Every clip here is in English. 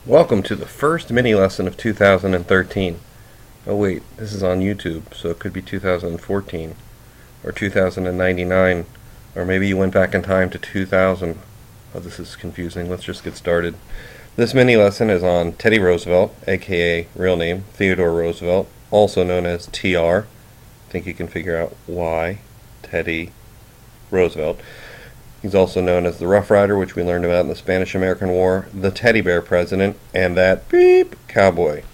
Welcome to the first mini lesson of 2013. Oh wait, this is on YouTube, so it could be 2014 or 2099, or maybe you went back in time to 2000. Oh, this is confusing. Let's just get started. This mini lesson is on Teddy Roosevelt, aka real name Theodore Roosevelt, also known as TR. I think you can figure out why Teddy Roosevelt. He's also known as the Rough Rider, which we learned about in the Spanish-American War, the Teddy Bear President, and that beep cowboy.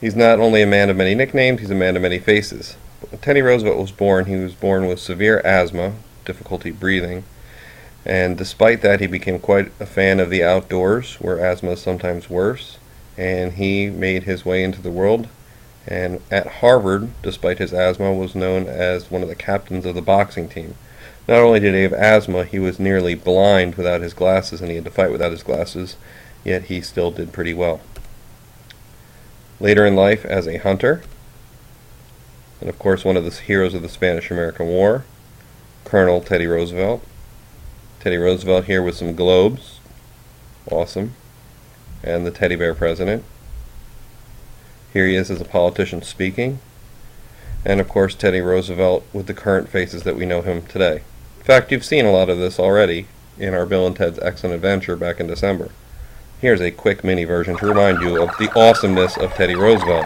He's not only a man of many nicknames, he's a man of many faces. When Teddy Roosevelt was born, he was born with severe asthma, difficulty breathing, and despite that he became quite a fan of the outdoors, where asthma is sometimes worse, and he made his way into the world, and at Harvard, despite his asthma, was known as one of the captains of the boxing team. Not only did he have asthma, he was nearly blind without his glasses, and he had to fight without his glasses, yet he still did pretty well. Later in life, as a hunter, and of course one of the heroes of the Spanish-American War, Colonel Teddy Roosevelt. Teddy Roosevelt here with some globes, awesome, and the Teddy Bear President. Here he is as a politician speaking, and of course Teddy Roosevelt with the current faces that we know him today. In fact, you've seen a lot of this already in our Bill and Ted's Excellent Adventure back in December. Here's a quick mini version to remind you of the awesomeness of Teddy Roosevelt.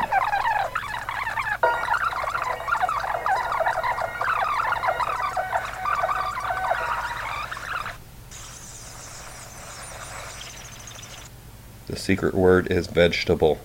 The secret word is vegetable.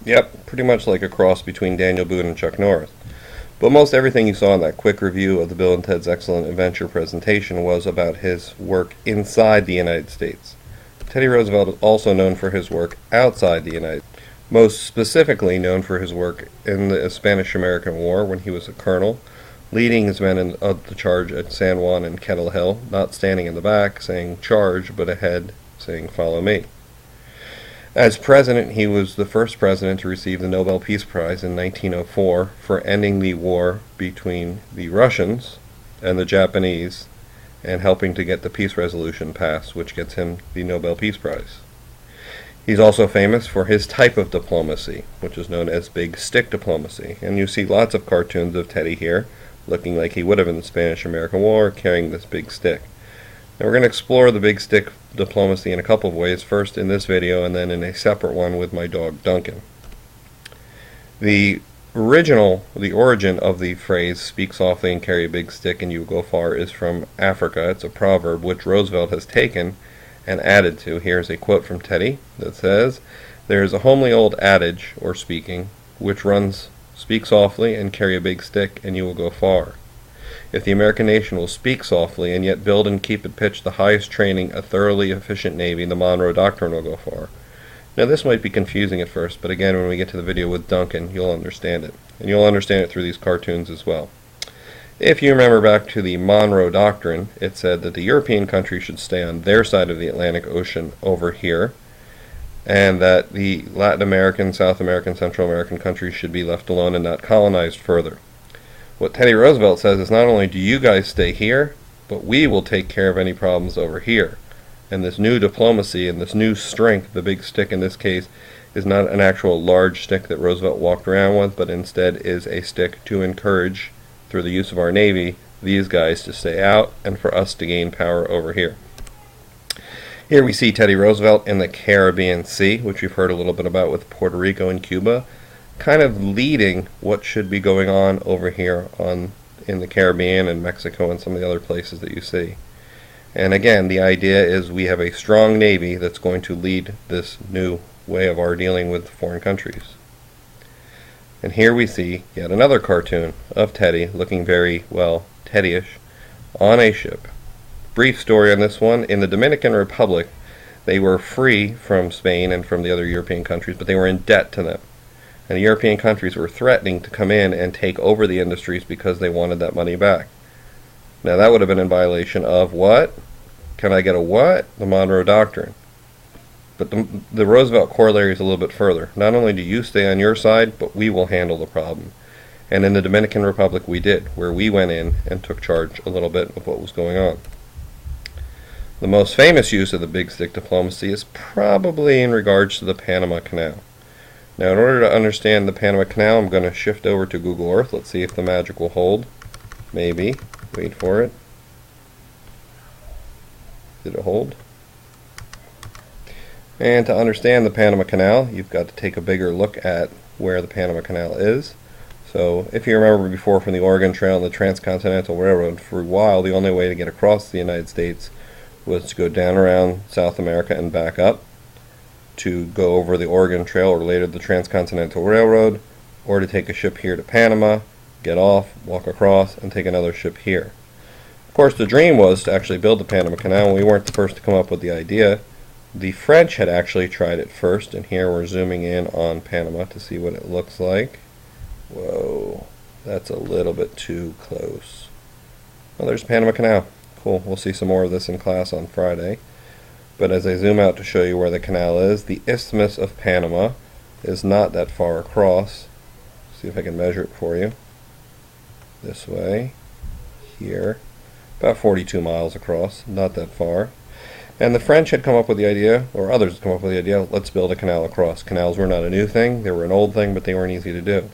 Yep, pretty much like a cross between Daniel Boone and Chuck Norris. But most everything you saw in that quick review of the Bill and Ted's Excellent Adventure presentation was about his work inside the United States. Teddy Roosevelt is also known for his work outside the United States, most specifically known for his work in the Spanish-American War when he was a colonel, leading his men in the charge at San Juan and Kettle Hill, not standing in the back saying charge, but ahead saying follow me. As president, he was the first president to receive the Nobel Peace Prize in 1904 for ending the war between the Russians and the Japanese and helping to get the peace resolution passed, which gets him the Nobel Peace Prize. He's also famous for his type of diplomacy, which is known as big stick diplomacy, and you see lots of cartoons of Teddy here, looking like he would have in the Spanish-American War, carrying this big stick. Now we're going to explore the big stick diplomacy in a couple of ways, first in this video and then in a separate one with my dog Duncan. The origin of the phrase speak softly and carry a big stick and you will go far is from Africa. It's a proverb which Roosevelt has taken and added to. Here's a quote from Teddy that says, "There is a homely old adage, or speaking, which runs, speak softly and carry a big stick and you will go far. If the American nation will speak softly and yet build and keep at pitch the highest training, a thoroughly efficient Navy, the Monroe Doctrine will go far." Now this might be confusing at first, but again when we get to the video with Duncan, you'll understand it. And you'll understand it through these cartoons as well. If you remember back to the Monroe Doctrine, it said that the European countries should stay on their side of the Atlantic Ocean over here, and that the Latin American, South American, Central American countries should be left alone and not colonized further. What Teddy Roosevelt says is not only do you guys stay here, but we will take care of any problems over here. And this new diplomacy and this new strength, the big stick in this case, is not an actual large stick that Roosevelt walked around with, but instead is a stick to encourage, through the use of our Navy, these guys to stay out and for us to gain power over here. Here we see Teddy Roosevelt in the Caribbean Sea, which we've heard a little bit about with Puerto Rico and Cuba, kind of leading what should be going on over here in the Caribbean and Mexico and some of the other places that you see. And again, the idea is we have a strong navy that's going to lead this new way of our dealing with foreign countries. And here we see yet another cartoon of Teddy looking very, well, Teddyish on a ship. Brief story on this one. In the Dominican Republic, they were free from Spain and from the other European countries, but they were in debt to them. And the European countries were threatening to come in and take over the industries because they wanted that money back. Now that would have been in violation of what? Can I get a what? The Monroe Doctrine. But the Roosevelt Corollary is a little bit further. Not only do you stay on your side, but we will handle the problem. And in the Dominican Republic we did, where we went in and took charge a little bit of what was going on. The most famous use of the big stick diplomacy is probably in regards to the Panama Canal. Now in order to understand the Panama Canal, I'm going to shift over to Google Earth. Let's see if the magic will hold. Maybe. Wait for it. Did it hold? And to understand the Panama Canal, you've got to take a bigger look at where the Panama Canal is. So if you remember before from the Oregon Trail and the Transcontinental Railroad, for a while the only way to get across the United States was to go down around South America and back up, to go over the Oregon Trail or later the Transcontinental Railroad, or to take a ship here to Panama, get off, walk across, and take another ship here. Of course, the dream was to actually build the Panama Canal, and we weren't the first to come up with the idea. The French had actually tried it first, and here we're zooming in on Panama to see what it looks like. Whoa, that's a little bit too close. Well, there's Panama Canal. Cool, we'll see some more of this in class on Friday. But as I zoom out to show you where the canal is, the Isthmus of Panama is not that far across. See if I can measure it for you. This way, here, about 42 miles across, not that far. And the French had come up with the idea, or others had come up with the idea, let's build a canal across. Canals were not a new thing, they were an old thing, but they weren't easy to do.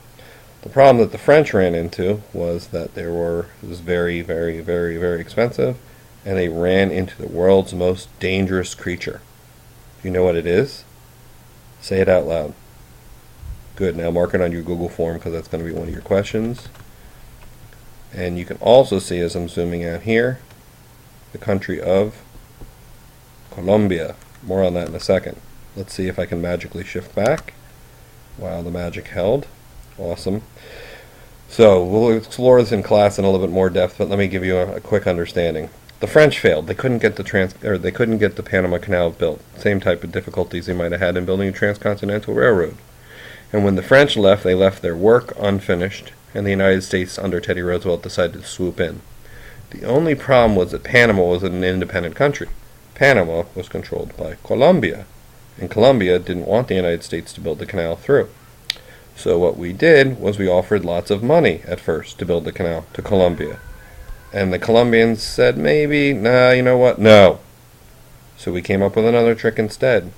The problem that the French ran into was that it was very, very, very, very expensive, and they ran into the world's most dangerous creature. Do you know what it is? Say it out loud. Good, now mark it on your Google form because that's going to be one of your questions. And you can also see, as I'm zooming out here, the country of Colombia. More on that in a second. Let's see if I can magically shift back. Wow, the magic held. Awesome. So we'll explore this in class in a little bit more depth, but let me give you a quick understanding. The French failed. They couldn't get the Panama Canal built. Same type of difficulties they might have had in building a transcontinental railroad. And when the French left, they left their work unfinished, and the United States under Teddy Roosevelt decided to swoop in. The only problem was that Panama was an independent country. Panama was controlled by Colombia, and Colombia didn't want the United States to build the canal through. So what we did was we offered lots of money at first to build the canal to Colombia. And the Colombians said, maybe, nah, you know what, no. So we came up with another trick instead.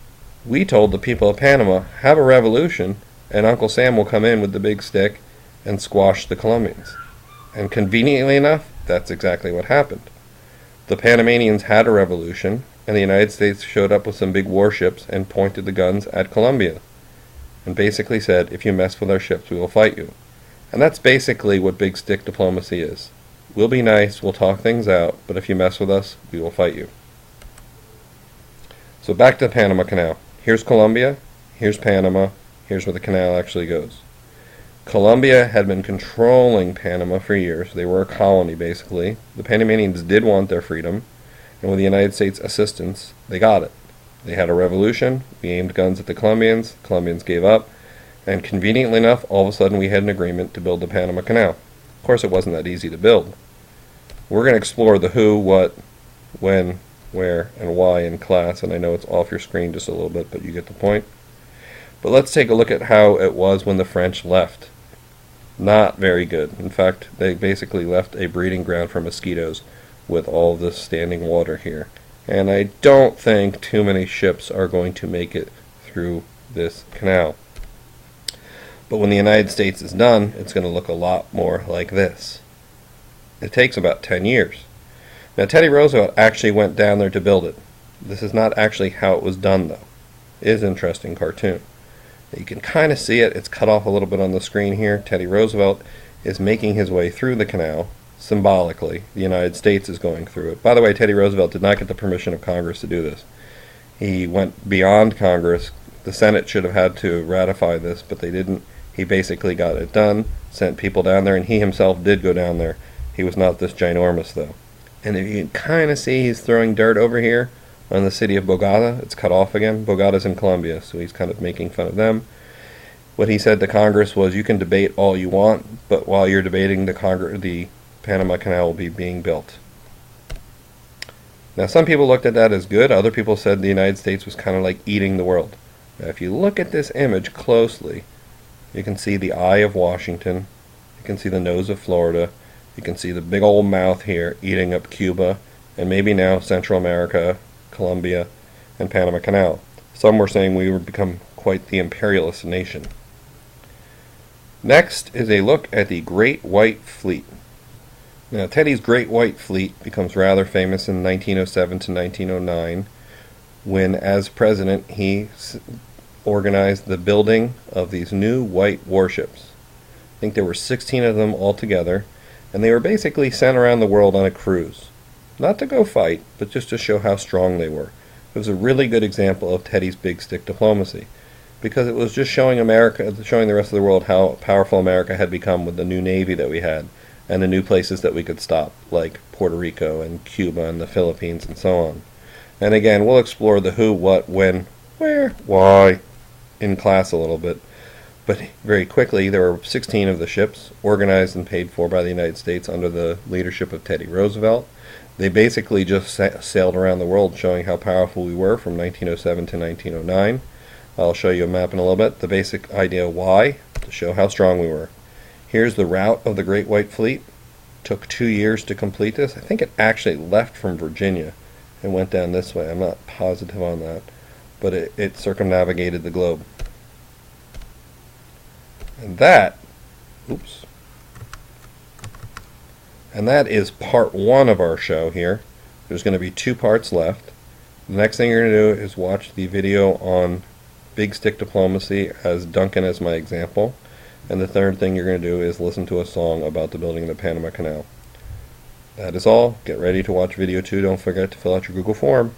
We told the people of Panama, have a revolution, and Uncle Sam will come in with the big stick and squash the Colombians. And conveniently enough, that's exactly what happened. The Panamanians had a revolution, and the United States showed up with some big warships and pointed the guns at Colombia, and basically said, if you mess with our ships, we will fight you. And that's basically what big stick diplomacy is. We'll be nice, we'll talk things out, but if you mess with us, we will fight you. So back to the Panama Canal. Here's Colombia, here's Panama, here's where the canal actually goes. Colombia had been controlling Panama for years. They were a colony, basically. The Panamanians did want their freedom, and with the United States' assistance, they got it. They had a revolution, we aimed guns at the Colombians gave up, and conveniently enough, all of a sudden we had an agreement to build the Panama Canal. Of course, it wasn't that easy to build. We're going to explore the who, what, when, where, and why in class, and I know it's off your screen just a little bit, but you get the point. But let's take a look at how it was when the French left. Not very good. In fact, they basically left a breeding ground for mosquitoes with all this standing water here. And I don't think too many ships are going to make it through this canal. But when the United States is done, it's going to look a lot more like this. It takes about 10 years. Now, Teddy Roosevelt actually went down there to build it. This is not actually how it was done, though. It is an interesting cartoon. You can kind of see it. It's cut off a little bit on the screen here. Teddy Roosevelt is making his way through the canal, symbolically, the United States is going through it. By the way, Teddy Roosevelt did not get the permission of Congress to do this. He went beyond Congress. The Senate should have had to ratify this, but they didn't. He basically got it done, sent people down there, and he himself did go down there. He was not this ginormous, though. And if you can kind of see, he's throwing dirt over here on the city of Bogota. It's cut off again. Bogota's in Colombia, so he's kind of making fun of them. What he said to Congress was, you can debate all you want, but while you're debating, the Panama Canal will be being built. Now, some people looked at that as good. Other people said the United States was kind of like eating the world. Now, if you look at this image closely, you can see the eye of Washington. You can see the nose of Florida. You can see the big old mouth here eating up Cuba, and maybe now Central America, Colombia, and Panama Canal. Some were saying we would become quite the imperialist nation. Next is a look at the Great White Fleet. Now, Teddy's Great White Fleet becomes rather famous in 1907 to 1909, when, as president, he organized the building of these new white warships. I think there were 16 of them altogether, and they were basically sent around the world on a cruise. Not to go fight, but just to show how strong they were. It was a really good example of Teddy's big stick diplomacy, because it was just showing showing the rest of the world how powerful America had become with the new navy that we had, and the new places that we could stop, like Puerto Rico and Cuba and the Philippines and so on. And again, we'll explore the who, what, when, where, why in class a little bit. But very quickly, there were 16 of the ships, organized and paid for by the United States under the leadership of Teddy Roosevelt. They basically just sailed around the world showing how powerful we were from 1907 to 1909. I'll show you a map in a little bit. The basic idea why, to show how strong we were. Here's the route of the Great White Fleet. Took 2 years to complete this. I think it actually left from Virginia and went down this way. I'm not positive on that, but it circumnavigated the globe. And that, and that is part one of our show here. There's going to be 2 parts left. The next thing you're going to do is watch the video on big stick diplomacy as Duncan as my example. And the third thing you're going to do is listen to a song about the building of the Panama Canal. That is all. Get ready to watch video 2. Don't forget to fill out your Google form.